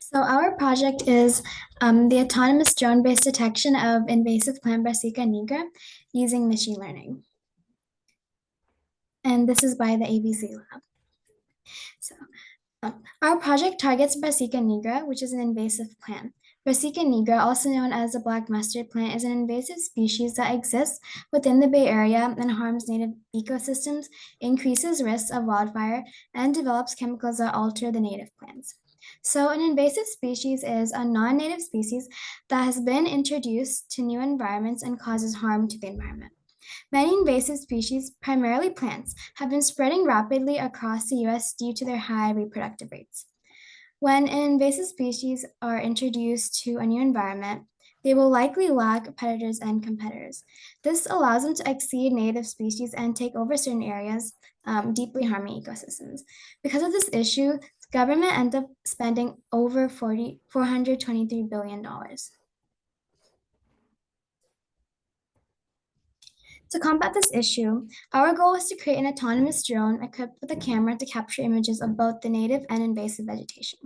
So our project is the autonomous drone-based detection of invasive plant Brassica nigra using machine learning. And this is by the ABC lab. So our project targets Brassica nigra, which is an invasive plant. Brassica nigra, also known as the black mustard plant, is an invasive species that exists within the Bay Area and harms native ecosystems, increases risks of wildfire, and develops chemicals that alter the native plants. So an invasive species is a non-native species that has been introduced to new environments and causes harm to the environment. Many invasive species, primarily plants, have been spreading rapidly across the US due to their high reproductive rates. When an invasive species are introduced to a new environment, they will likely lack predators and competitors. This allows them to exceed native species and take over certain areas, deeply harming ecosystems. Because of this issue, the government ended up spending over $423 billion. To combat this issue, our goal is to create an autonomous drone equipped with a camera to capture images of both the native and invasive vegetation.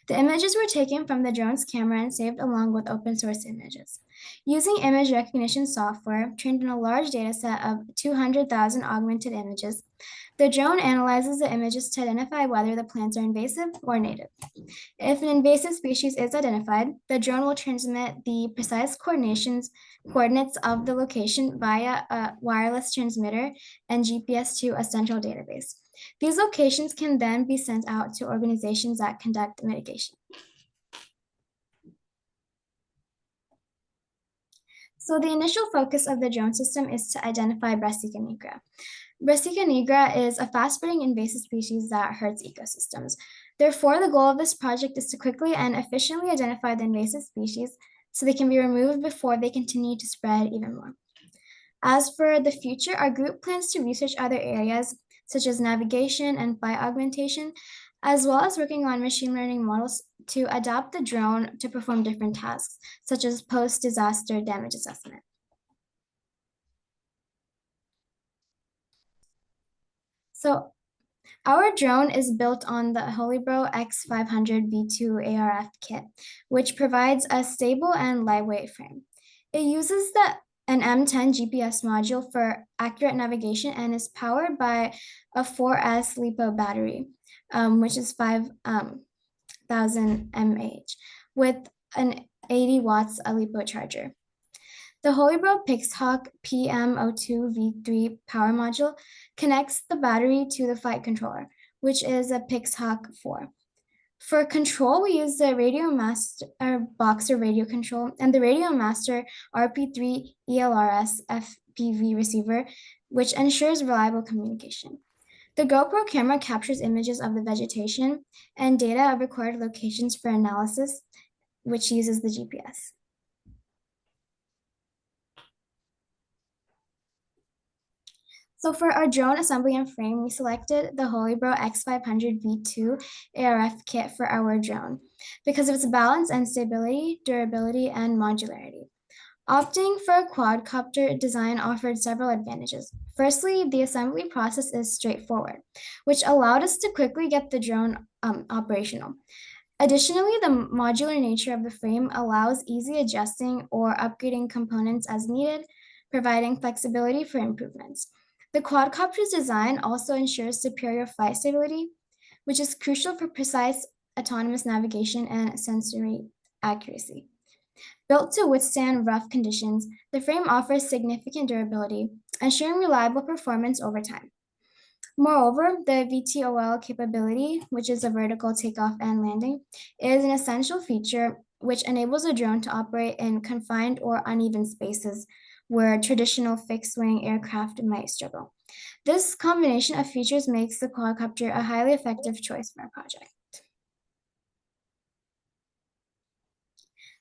The images were taken from the drone's camera and saved along with open source images. Using image recognition software trained on a large dataset of 200,000 augmented images, the drone analyzes the images to identify whether the plants are invasive or native. If an invasive species is identified, the drone will transmit the precise coordinates of the location via a wireless transmitter and GPS to a central database. These locations can then be sent out to organizations that conduct mitigation. So the initial focus of the drone system is to identify Brassica nigra. Brassica nigra is a fast-spreading invasive species that hurts ecosystems. Therefore, the goal of this project is to quickly and efficiently identify the invasive species so they can be removed before they continue to spread even more. As for the future, our group plans to research other areas such as navigation and flight augmentation, as well as working on machine learning models to adapt the drone to perform different tasks, such as post-disaster damage assessment. So our drone is built on the Holybro X500 V2 ARF kit, which provides a stable and lightweight frame. It uses an M10 GPS module for accurate navigation and is powered by a 4S LiPo battery, which is 5,000 mAh, with an 80 watts LiPo charger. The Holybro Pixhawk PM02 V3 power module connects the battery to the flight controller, which is a Pixhawk 4. For control, we use the Radio Master Boxer radio control and the Radio Master RP3 ELRS FPV receiver, which ensures reliable communication. The GoPro camera captures images of the vegetation and data of recorded locations for analysis, which uses the GPS. So for our drone assembly and frame, we selected the Holybro X500 V2 ARF kit for our drone because of its balance and stability, durability, and modularity. Opting for a quadcopter design offered several advantages. Firstly, the assembly process is straightforward, which allowed us to quickly get the drone operational. Additionally, the modular nature of the frame allows easy adjusting or upgrading components as needed, providing flexibility for improvements. The quadcopter's design also ensures superior flight stability, which is crucial for precise autonomous navigation and sensory accuracy. Built to withstand rough conditions, the frame offers significant durability, ensuring reliable performance over time. Moreover, the VTOL capability, which is a vertical takeoff and landing, is an essential feature which enables a drone to operate in confined or uneven spaces where traditional fixed-wing aircraft might struggle. This combination of features makes the quadcopter a highly effective choice for our project.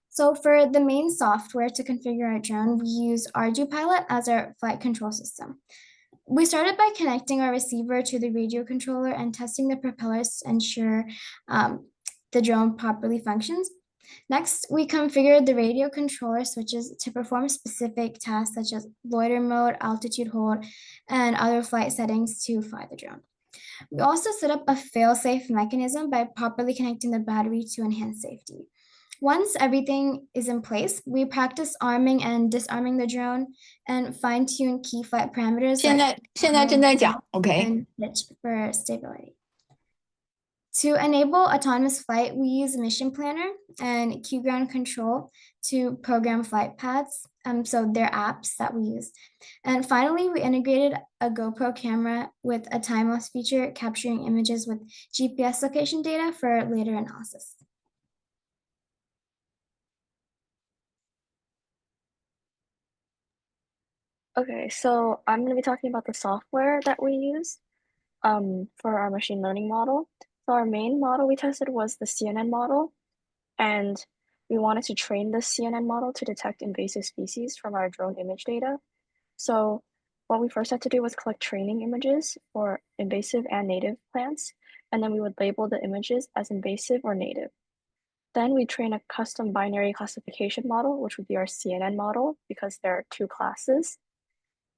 So for the main software to configure our drone, we use ArduPilot as our flight control system. We started by connecting our receiver to the radio controller and testing the propellers to ensure the drone properly functions. Next, we configured the radio controller switches to perform specific tasks such as loiter mode, altitude hold, and other flight settings to fly the drone. We also set up a fail-safe mechanism by properly connecting the battery to enhance safety. Once everything is in place, we practice arming and disarming the drone and fine-tune key flight parameters 现在正在讲 ，OK。 and pitch for stability. To enable autonomous flight, we use Mission Planner and Q Ground Control to program flight paths. So they're apps that we use. And finally, we integrated a GoPro camera with a time-lapse feature capturing images with GPS location data for later analysis. Okay, so I'm going to be talking about the software that we use for our machine learning model. So our main model we tested was the CNN model, and we wanted to train the CNN model to detect invasive species from our drone image data. So what we first had to do was collect training images for invasive and native plants, and then we would label the images as invasive or native. Then we train a custom binary classification model, which would be our CNN model, because there are two classes.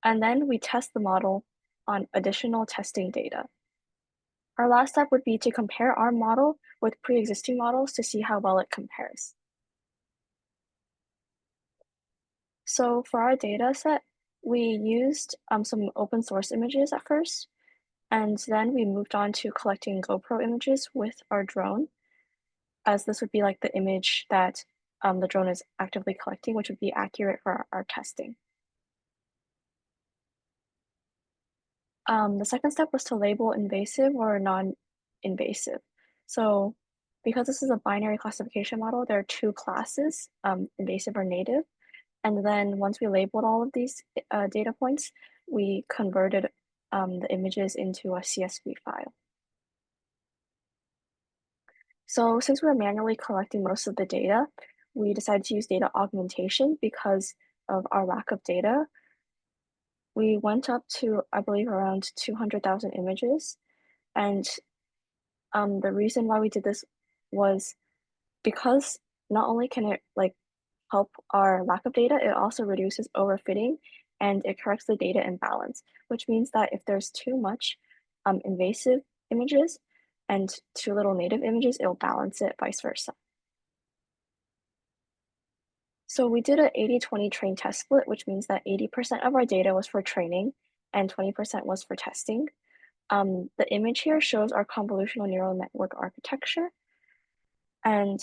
And then we test the model on additional testing data. Our last step would be to compare our model with pre-existing models to see how well it compares. So for our data set, we used some open source images at first, and then we moved on to collecting GoPro images with our drone, as this would be like the image that the drone is actively collecting, which would be accurate for our testing. The second step was to label invasive or non-invasive. So because this is a binary classification model, there are two classes, invasive or native. And then once we labeled all of these data points, we converted the images into a CSV file. So since we're manually collecting most of the data, we decided to use data augmentation because of our lack of data. We went up to, I believe, around 200,000 images. And the reason why we did this was because not only can it help our lack of data, it also reduces overfitting and it corrects the data imbalance, which means that if there's too much invasive images and too little native images, it'll balance it, vice versa. So we did an 80-20 train test split, which means that 80% of our data was for training and 20% was for testing. The image here shows our convolutional neural network architecture. And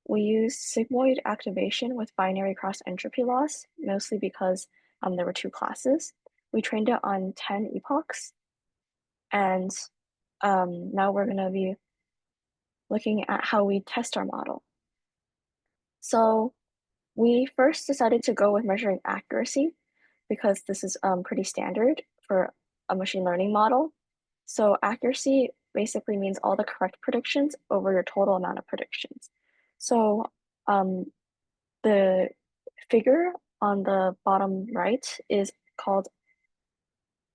we used sigmoid activation with binary cross entropy loss, mostly because there were two classes. We trained it on 10 epochs. And now we're going to be looking at how we test our model. So we first decided to go with measuring accuracy because this is pretty standard for a machine learning model. So accuracy basically means all the correct predictions over your total amount of predictions. So the figure on the bottom right is called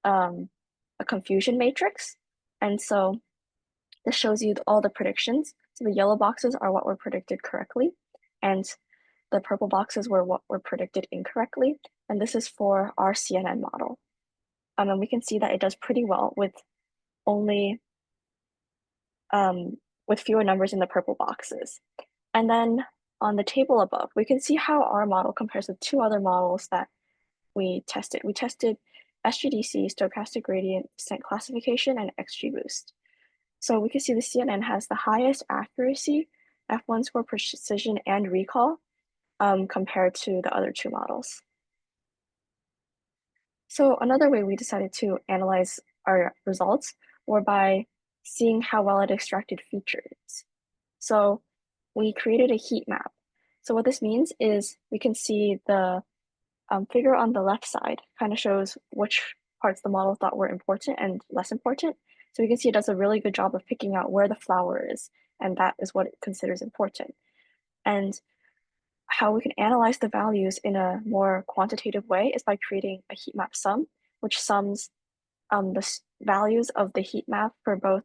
a confusion matrix. And so this shows you all the predictions. So the yellow boxes are what were predicted correctly, and the purple boxes were what were predicted incorrectly. And this is for our CNN model. And we can see that it does pretty well with only with fewer numbers in the purple boxes. And then on the table above, we can see how our model compares with two other models that we tested. We tested SGDC, Stochastic Gradient Descent Classification, and XGBoost. So we can see the CNN has the highest accuracy, F1 score precision, and recall compared to the other two models. So another way we decided to analyze our results were by seeing how well it extracted features. So we created a heat map. So what this means is we can see the figure on the left side kind of shows which parts the model thought were important and less important. So we can see it does a really good job of picking out where the flower is, and that is what it considers important. And how we can analyze the values in a more quantitative way is by creating a heat map sum, which sums the values of the heat map for both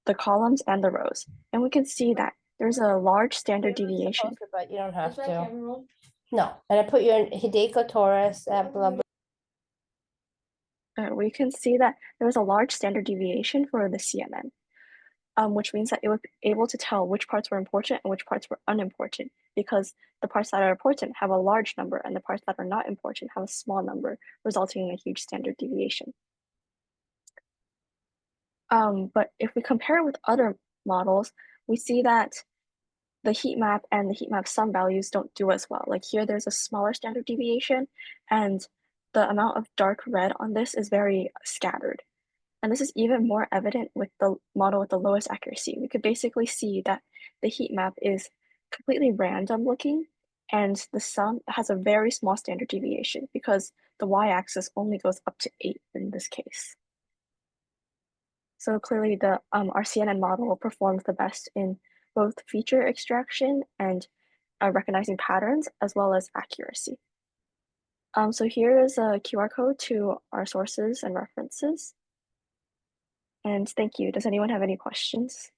the columns and the rows. And we can see that there's a large standard deviation. But you don't have to. No, and I put you in Hideko Taurus at blah, blah. we can see that there was a large standard deviation for the CNN, which means that it was able to tell which parts were important and which parts were unimportant, because the parts that are important have a large number and the parts that are not important have a small number, resulting in a huge standard deviation. But if we compare it with other models, we see that the heat map and the heat map sum values don't do as well. Like here, there's a smaller standard deviation, and the amount of dark red on this is very scattered. And this is even more evident with the model with the lowest accuracy. We could basically see that the heat map is completely random looking, and the sum has a very small standard deviation because the y-axis only goes up to 8 in this case. So clearly the our CNN model performs the best in both feature extraction and recognizing patterns, as well as accuracy. So here is a QR code to our sources and references. And thank you. Does anyone have any questions?